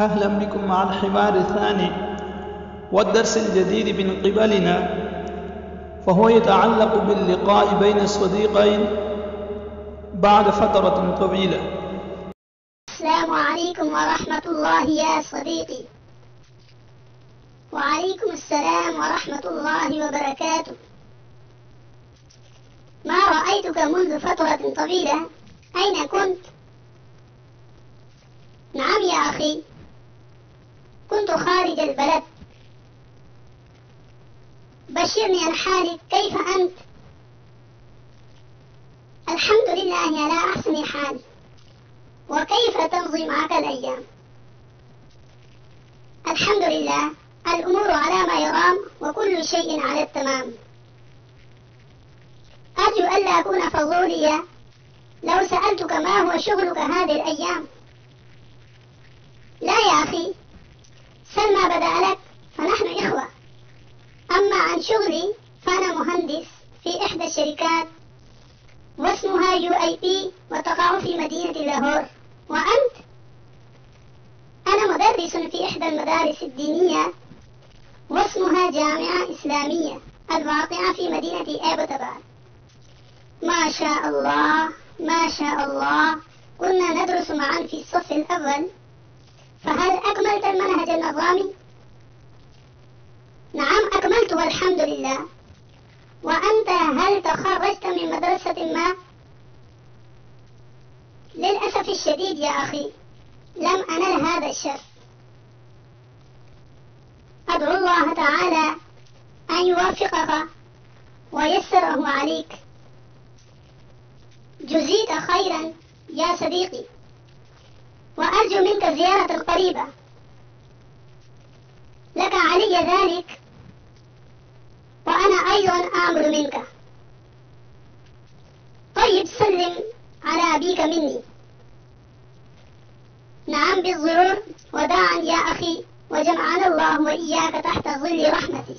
أهلا بكم مع الحوار الثاني والدرس الجديد من قبلنا، فهو يتعلق باللقاء بين الصديقين بعد فترة طويلة. السلام عليكم ورحمة الله يا صديقي. وعليكم السلام ورحمة الله وبركاته. ما رأيتك منذ فترة طويلة، أين كنت؟ نعم يا أخي، كنت خارج البلد. بشرني عن حالك، كيف أنت؟ الحمد لله على أحسن حال. وكيف تمضي معك الأيام؟ الحمد لله، الأمور على ما يرام وكل شيء على التمام. أرجو ألا أكون فضوليا لو سألتك ما هو شغلك هذه الأيام. لا يا أخي، سل ما بدا لك، فنحن إخوة. أما عن شغلي فأنا مهندس في إحدى الشركات واسمها UIP وتقع في مدينة لاهور. وأنت؟ أنا مدرس في إحدى المدارس الدينية واسمها جامعة إسلامية الواقعة في مدينة أبوتباد. ما شاء الله ما شاء الله، كنا ندرس معا في الصف الأول. فهل أكملت المنهج النظامي؟ نعم أكملت والحمد لله. وأنت هل تخرجت من مدرسة ما؟ للأسف الشديد يا أخي، لم أنل هذا الشرف. أدعو الله تعالى أن يوفقك ويسره عليك. جزيت خيرا يا صديقي، وأرجو منك زيارة قريبة. لك علي ذلك، وأنا أيضا آمر منك. طيب سلم على أبيك مني. نعم بالضرور، وداعا يا أخي، وجمعنا الله وإياك تحت ظل رحمته.